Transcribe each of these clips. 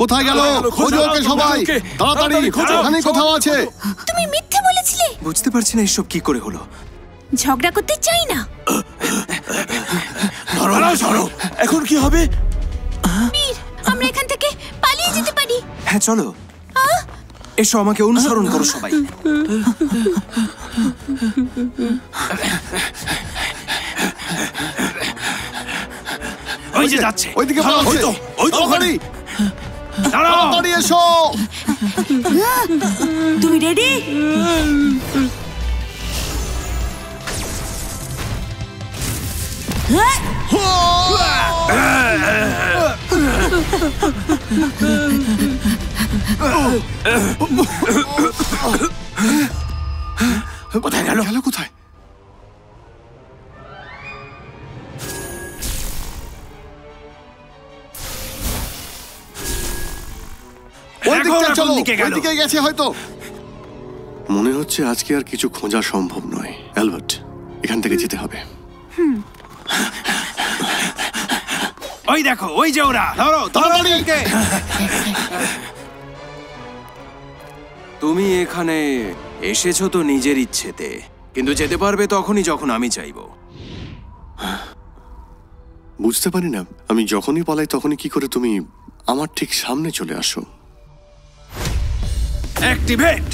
কোথায় গেল? খোঁজো ওকে সবাই, তাড়াতাড়ি ওখানে কোথাও আছে। তুমি মিথ্যে বলেছিলে। বুঝতে পারছি না এসব কি করে হলো। ঝগড়া করতে চাই না। এখন কি হবে? বীর, আমরা এখান থেকে পালিয়ে যেতে পারি। হ্যাঁ চলো, এসো আমাকে অনুসরণ করো সবাই। ওই যে যাচ্ছে, ওইদিকে পালাচ্ছে। ওই তো ওখানে। তাড়াতাড়ি এসো। তুমি রেডি? কোথায় গেল? গেল কোথায়? চলো, ওইদিকে গেছে হয়তো। মনে হচ্ছে আজকে আর কিছু খোঁজা সম্ভব নয়। অ্যালবার্ট, এখান থেকে যেতে হবে। ওই দেখো, ওই যে ওরা। ধরো তাড়াতাড়ি। তুমি এখানে এসেছো তো নিজের ইচ্ছেতে, কিন্তু যেতে পারবে তখনই যখন আমি চাইবো। বুঝতে পারি না, আমি যখনই পালাই তখনই কি করে তুমি আমার ঠিক সামনে চলে আসো। Activate.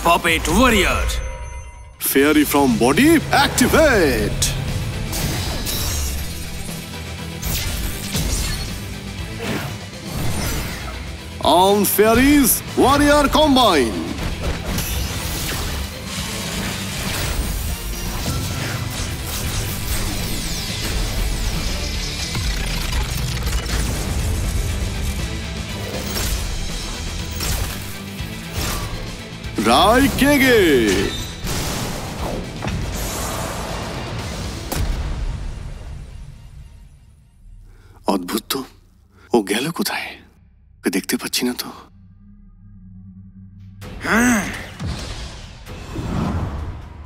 Puppet Warrior. Fairy from body, activate. On fairies, warrior combine. রাইকেগে। অদ্ভুত তো, ও গেল কোথায়? ওকে দেখতে পাচ্ছি না তো।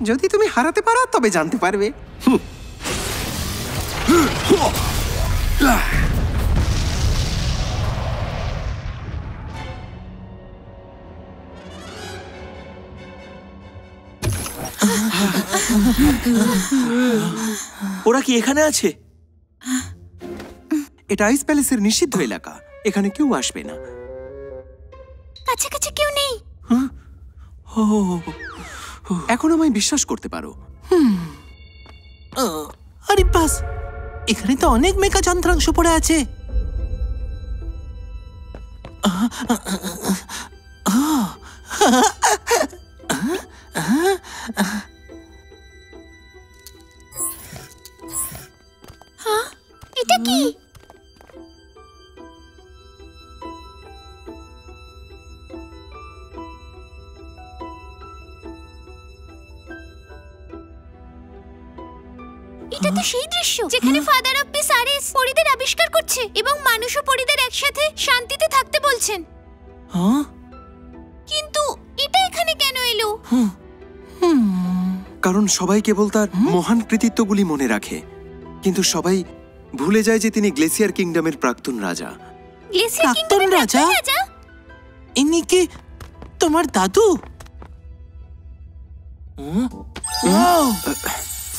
যদি তুমি হারাতে পারো তবে জানতে পারবে। ওরা কি এখানে আছে? এটা আইস প্যালেসের নিষিদ্ধ এলাকা, এখানে কেউ আসবে না। কাছাকাছি কেউ নেই। এখন আমায় বিশ্বাস করতে পারো। আরে বাস, এখানে তো অনেক মেকা যন্ত্রাংশ পড়ে আছে। এটা কি? এটা তো সেই দৃশ্য যেখানে ফাদার অফ পিস আরিস পরীদের আবিষ্কার করছে এবং মানুষ ও পরীদের একসাথে শান্তিতে থাকতে বলছেন। কিন্তু এটা এখানে কেন এলো? কারণ সবাই কেবল তার মহান কৃতিত্বগুলি মনে রাখে, কিন্তু সবাই ভুলে যায় যে তিনি গ্লেসিয়ার কিংডমের প্রাক্তন রাজা। প্রাক্তন রাজা? ইনি কি তোমার দাদু?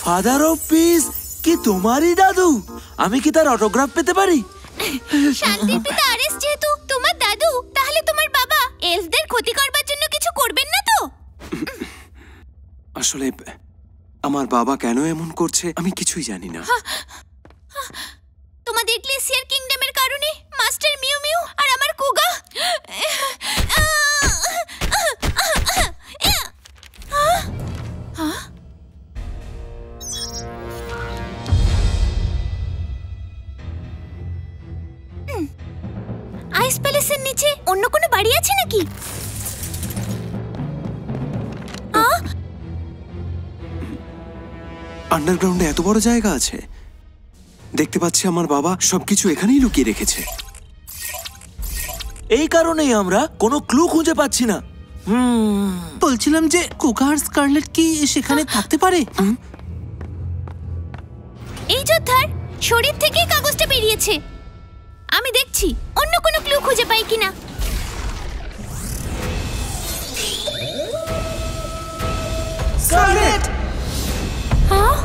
ফাদার অফ পিস কি তোমারই দাদু? আমি কি তার অটোগ্রাফ পেতে পারি? শান্তির পিতা আরিস যেহেতু তোমার দাদু, তাহলে তোমার বাবা এলফদের ক্ষতি করবার জন্য কিছু করবেন না তো? আসলে আমার বাবা কেন এমন করছে আমি কিছুই জানি না। তোমাদের গ্লেসিয়ার কিংডমের কারণে মাস্টার মিউ মিউ আর আমার কুগা আইস প্যালেসের নিচে অন্য কোনো বাড়ি আছে নাকি? আন্ডারগ্রাউন্ডে এত বড় জায়গা আছে? দেখতে পাচ্ছি আমার বাবা সবকিছু এখানেই লুকিয়ে রেখেছে। এই কারণেই আমরা কোনো ক্লু খুঁজে পাচ্ছি না। বলছিলাম যে কোকা আর স্কারলেট কি সেখানে থাকতে পারে? এই যোদ্ধার শরীর থেকেই কাগজটা বেরিয়েছে। আমি দেখছি অন্য কোনো ক্লু খুঁজে পাই কিনা। স্কারলেট! হ্যাঁ?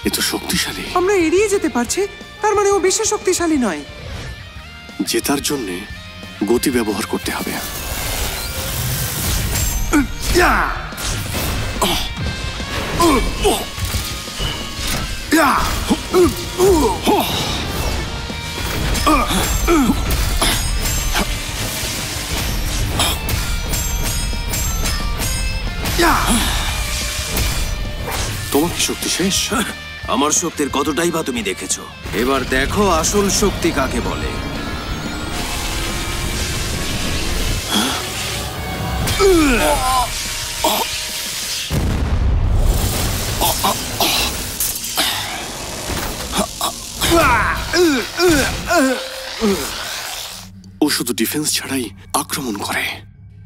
এ তো শক্তিশালী। আমরা এড়িয়ে যেতে পারছি, তার মানে ও বেশি শক্তিশালী নয়। জেতার জন্য গতি ব্যবহার করতে হবে। তোমার কি শক্তি শেষ? আমার শক্তির কতটাই বা তুমি দেখেছো, এবার দেখো আসল শক্তি কাকে বলে। ও শুধু ডিফেন্স ছাড়াই আক্রমণ করে।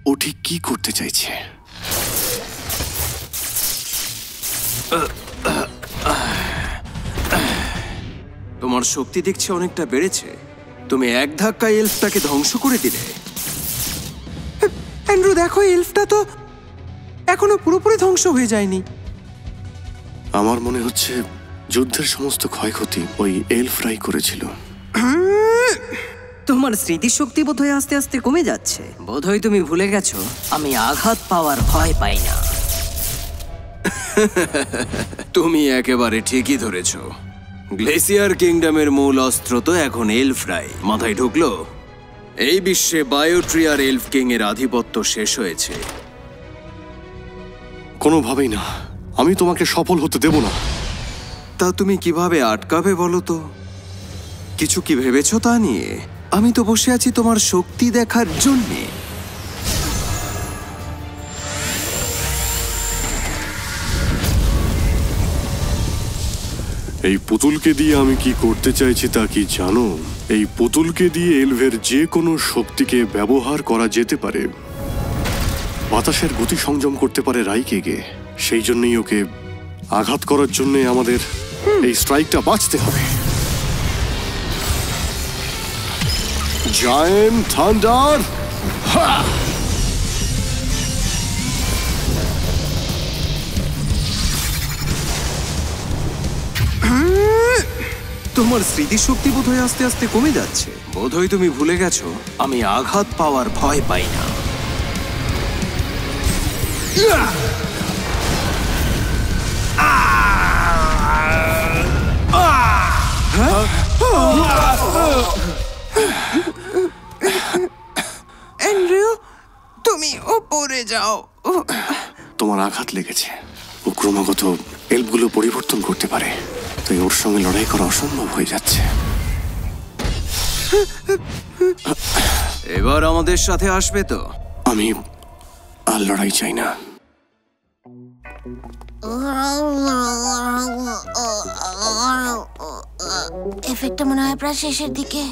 ও ঠিক কি করতে চাইছে? তোমার শক্তি দেখছি অনেকটা বেড়েছে। তুমি এক ধাক্কায় এলফটাকে ধ্বংস করে দিলে। অ্যান্ড্রু দেখো, এলফটা তো এখনো পুরোপুরি ধ্বংস হয়ে যায়নি। আমার মনে হচ্ছে যুদ্ধের সমস্ত ক্ষয়ক্ষতি ওই এলফরাই করেছিল। তোমার স্মৃতিশক্তি বোধহয় আস্তে আস্তে কমে যাচ্ছে। বোধহয় তুমি ভুলে গেছো আমি আঘাত পাওয়ার ভয় পাই না। তুমি একেবারে ঠিকই ধরেছ। গ্লেসিয়ার কিংডমের মূল অস্ত্র তো এখন এলফরাই। মাথায় ঢুকলো? এই বিশ্বে বায়োট্রিয়ার এলফ কিং এর আধিপত্য শেষ হয়েছে। কোনোভাবেই না, আমি তোমাকে সফল হতে দেব না। তা তুমি কিভাবে আটকাবে বলো তো? কিছু কি ভেবেছো তা নিয়ে? আমি তো বসে আছি তোমার শক্তি দেখার জন্যে। এই পুতুলকে দিয়ে আমি কি করতে চাইছি তা কি জানো? এই পুতুলকে দিয়ে এলভের যে কোনো শক্তিকে ব্যবহার করা যেতে পারে। বাতাসের গতি সংযম করতে পারে রাইকেগে। সেই জন্যই ওকে আঘাত করার জন্য আমাদের এই স্ট্রাইকটা বাঁচতে হবে। Giant thunder! তোমার স্মৃতিশক্তি বোধহয় আস্তে আস্তে কমে যাচ্ছে। বোধহয় তুমি ভুলে গেছো আমি আঘাত পাওয়ার ভয় পাই না। অ্যান্ড্রু, তুমি ওপরে যাও। তোমার আঘাত লেগেছে। ও ক্রমাগত এলফগুলো পরিবর্তন করতে পারে, তাই ওর সঙ্গে লড়াই করা অসম্ভব হয়ে যাচ্ছে। এবার আমাদের সাথে আসবে তো? আমি আর লড়াই চাই না। এফেক্টটা মনে হয় প্রায় শেষের দিকে।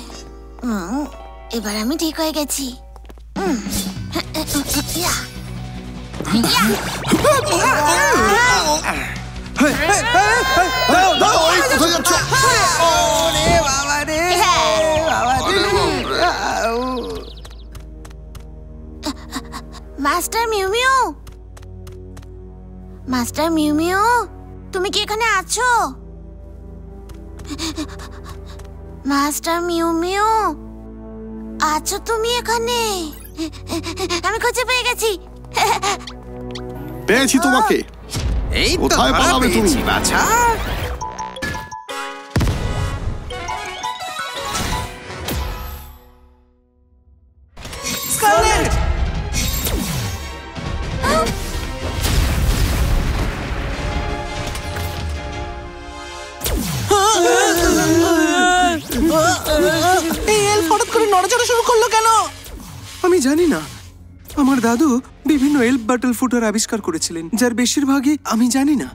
এবার আমি ঠিক হয়ে গেছি। Master mu mu, master mu mu, তুমি কি এখানে আছো? মাস্টার মিউ মিউ, আছো তুমি এখানে? আমি খুঁজে পেয়ে গেছি। পেয়েছি তোমাকে। এই তো কোথায় পালাবে তুমি? পেয়েছি, বাছা। স্কারলেট! নড়াচড়া শুরু করলো কেন? আমি জানি না। আমার দাদু বিভিন্ন এলফ বাটল ফুটার আবিষ্কার করেছিলেন, যার বেশিরভাগই আমি জানি না।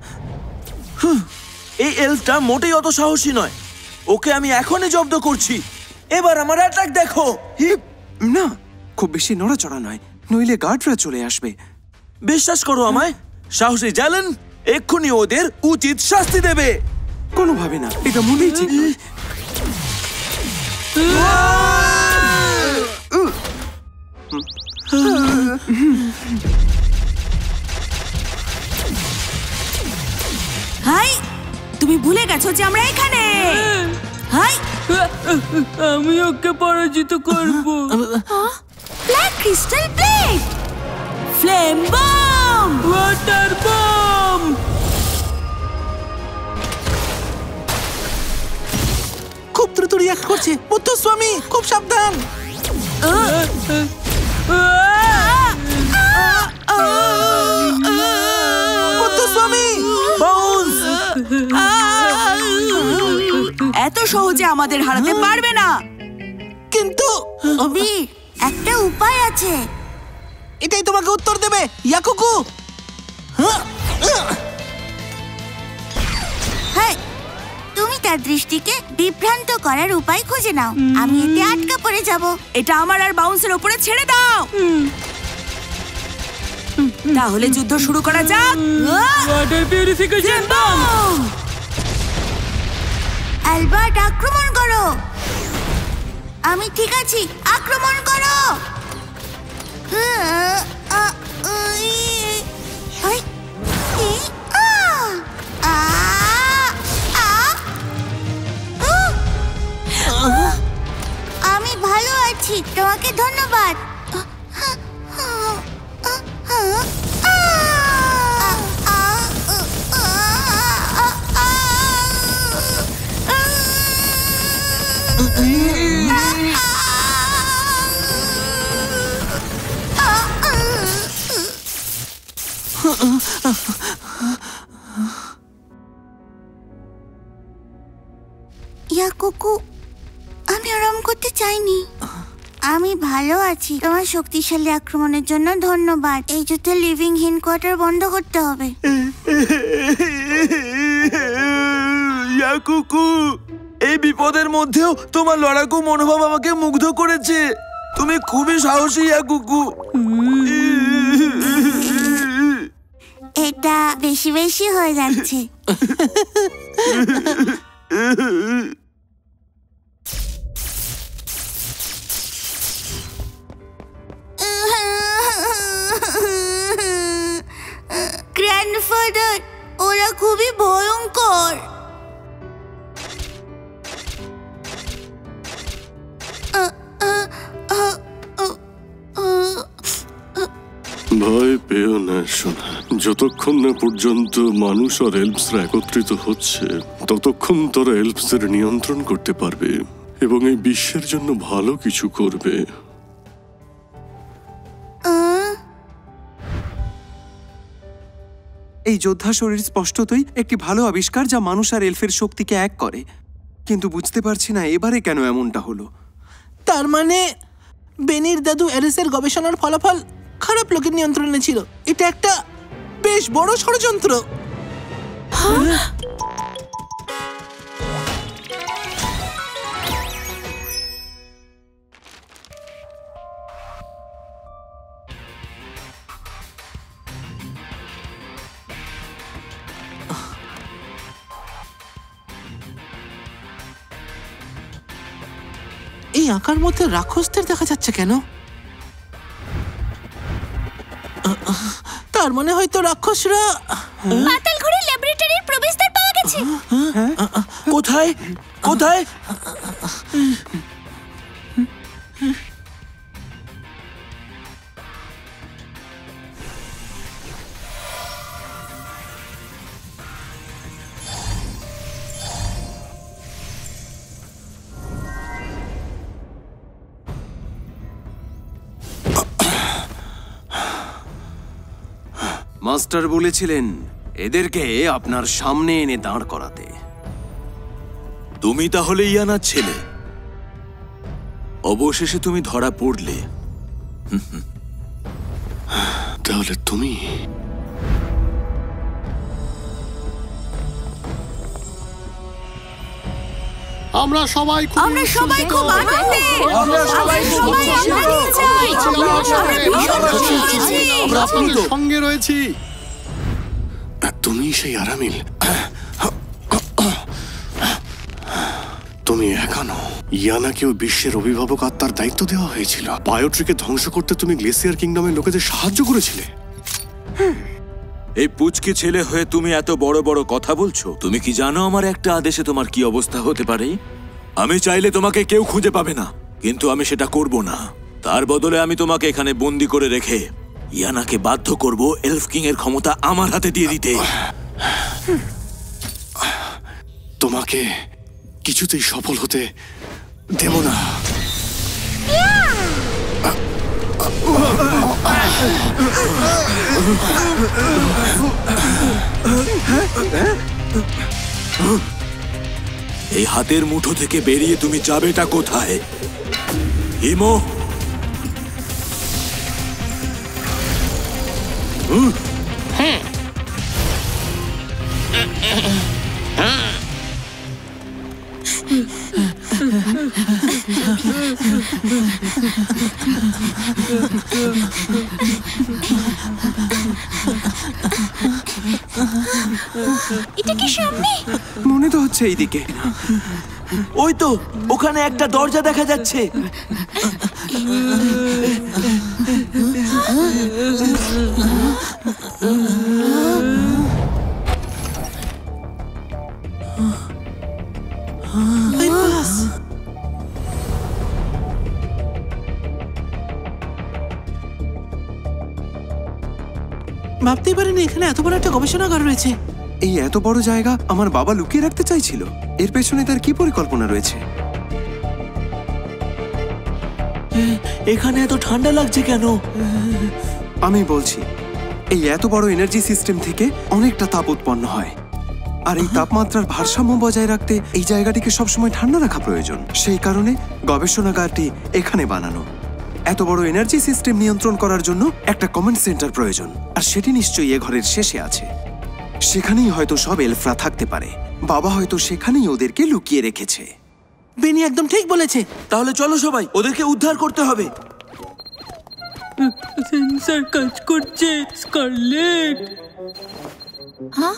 এই এলফটা মোটেই অত সাহসী নয়। ওকে আমি এখনই জব্দ করছি। এবার আমার অ্যাটাক দেখো। না, খুব বেশি নড়াচড়া নয়, নইলে গার্ডরা চলে আসবে। বিশ্বাস করো আমায়, সাহসী জ্যালেন এক্ষুনি ওদের উচিত শাস্তি দেবে। কোনোভাবে না, এটা মনেই ঠিক নয়। হাই, তুমি ভুলে গেছো যে আমরা এখানে। হাই, আমি ওকে পরাজিত করব। Black crystal blade, flame bomb, water bomb. খুব দ্রুত রিঅ্যাক্ট করছে। মুত্তুস্বামী, খুব সাবধান। মুত্তুস্বামী, বাউন্স! এত সহজে আমাদের হারাতে পারবে না। কিন্তু বীর, একটা উপায় আছে। এটাই তোমাকে উত্তর দেবে, ইয়াকুকু। হ্যাঁ, তুমি তার দৃষ্টিকে বিভ্রান্ত করার উপায় খুঁজে নাও। আমি এতে আটকা পড়ে যাব। এটা আমার আর বাউন্সের উপরে ছেড়ে দাও। তাহলে যুদ্ধ শুরু করা যাক। Water purification bomb. অ্যালবার্ট, আক্রমণ করো। আমি ঠিক আছি, আক্রমণ করো। আমি ভালো আছি, তোমাকে ধন্যবাদ। ইয়াকুকু, আমি আরাম করতে চাইনি। আমি ভালো আছি। তোমার শক্তিশালী আক্রমণের জন্য ধন্যবাদ। এই যুদ্ধে লিভিং হিন কোয়ার্টার বন্ধ করতে হবে। ইয়াকুকু, এই বিপদের মধ্যেও তোমার লড়াকু মনোভাব আমাকে মুগ্ধ করেছে। তুমি খুবই সাহসী ইয়াকুকু। এটা বেশি বেশি হয়ে যাচ্ছে। গ্র্যান্ডফাদার, ওরা খুবই ভয়ঙ্কর। ভয় পেও না সোনা, যতক্ষণ না পর্যন্ত মানুষ আর এলফসরা একত্রিত হচ্ছে ততক্ষণ তোরা এলফসদের নিয়ন্ত্রণ করতে পারবে এবং এই বিশ্বের জন্য ভালো কিছু করবে। এই যোদ্ধা শরীর স্পষ্টতই একটি ভালো আবিষ্কার, যা মানুষ আর এলফের শক্তিকে এক করে। কিন্তু বুঝতে পারছি না এবারে কেন এমনটা হলো। তার মানে বেনির দাদু অ্যালিসের গবেষণার ফলাফল খারাপ লোকের নিয়ন্ত্রণে ছিল। এটা একটা বেশ বড় ষড়যন্ত্র। এই আঁকার মধ্যে রাক্ষসদের দেখা যাচ্ছে কেন? তার মানে হয়তো রাক্ষসরা পাতাল ঘরের ল্যাবরেটরির প্রবেশদ্বার পাওয়া গেছে। কোথায় কোথায়? মাস্টার বলেছিলেন এদেরকে আপনার সামনে এনে দাঁড় করাতে। তুমি তাহলে ইয়ানার ছেলে? অবশেষে তুমি ধরা পড়লে। তাহলে তুমি আমরা সবাই খুব আনন্দে আমরা আপনাদের সঙ্গে রয়েছি। তুমি সেই আরামিল, তুমি একা নও। ইয়ানাকেও বিশ্বের অভিভাবক আত্মার দায়িত্ব দেওয়া হয়েছিল। বায়োট্রিকে ধ্বংস করতে তুমি গ্লেসিয়ার কিংডমের লোকেদের সাহায্য করেছিলে। এই পুচকি ছেলে হয়ে তুমি এত বড় বড় কথা বলছো? তুমি কি জানো আমার একটা আদেশে তোমার কি অবস্থা হতে পারে? আমি চাইলে তোমাকে কেউ খুঁজে পাবে না, কিন্তু আমি সেটা করব না। তার বদলে আমি তোমাকে এখানে বন্দি করে রেখে ইয়ানাকে বাধ্য করব এলফ কিং এর ক্ষমতা আমার হাতে দিয়ে দিতে। তোমাকে কিছুতেই সফল হতে দেব না। এই হাতের মুঠো থেকে বেরিয়ে তুমি যাবেটা কোথায়? ইমো, এটা কি সামনে? মনে তো হচ্ছে এইদিকে। ওই তো ওখানে একটা দরজা দেখা যাচ্ছে। ভাবতেই পারিনি এখানে এত বড় একটা গবেষণাগার রয়েছে। এই এত বড় জায়গা আমার বাবা লুকিয়ে রাখতে চাইছিল। এর পেছনে তার কি পরিকল্পনা রয়েছে? এখানে এত ঠান্ডা লাগছে কেন? আমি বলছি, এই এত বড় এনার্জি সিস্টেম থেকে অনেকটা তাপ উৎপন্ন হয়, আর এই তাপমাত্রার ভারসাম্য বজায় রাখতে এই জায়গাটিকে সবসময় ঠান্ডা রাখা প্রয়োজন। সেই কারণে গবেষণাগারটি এখানে বানানো। এত বড় এনার্জি সিস্টেম নিয়ন্ত্রণ করার জন্য একটা কমান্ড সেন্টার প্রয়োজন, আর সেটি নিশ্চয়ই এ ঘরের শেষে আছে। সেখানেই হয়তো সব এলফরা থাকতে পারে। বাবা হয়তো সেখানেই ওদেরকে লুকিয়ে রেখেছে। বেনি একদম ঠিক বলেছে। তাহলে চলো সবাই, ওদেরকে উদ্ধার করতে হবে। সেন্সর কাজ করছে। স্কারলেট, হ্যাঁ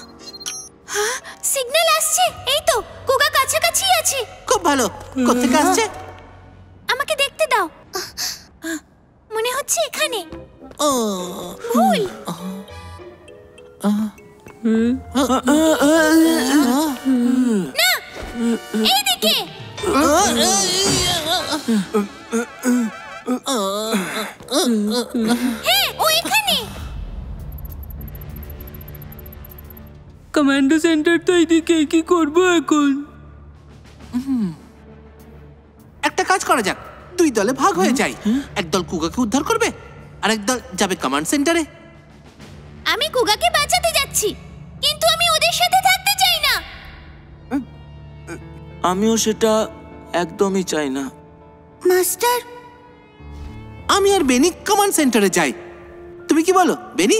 হ্যাঁ, সিগন্যাল আসছে। এই তো কুগা কাছাকাছি আছে। খুব ভালো। কোত্থেকে আসছে? আমাকে দেখতে দাও। মনে হচ্ছে এখানে। ও ভুল। না, এইদিকে। হ্যাঁ, ও এখানে। কমান্ডো সেন্টার তো এইদিকে। কি করবো এখন? একটা কাজ করা যাক, দুই দলে ভাগ হয়ে যাই। একদল কুগাকে উদ্ধার করবে, আর একদল যাবে কমান্ড সেন্টারে। আমি কুগাকে বাঁচাতে যাচ্ছি, কিন্তু আমি ওদের সাথে থাকতে চাই না। আমিও সেটা একদমই চাই না। মাস্টার, আমি আর বেনি কমান্ড সেন্টারে যাই। তুমি কি বলো বেনি?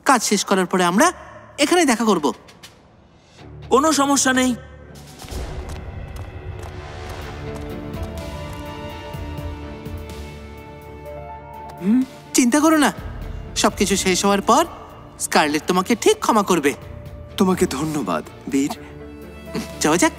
কাজ শেষ করার পরে আমরা এখানে দেখা করব। কোনো সমস্যা নেই। চিন্তা করো না, সবকিছু শেষ হওয়ার পর স্কারলেট তোমাকে ঠিক ক্ষমা করবে। তোমাকে ধন্যবাদ বীর। যাওয়া যাক।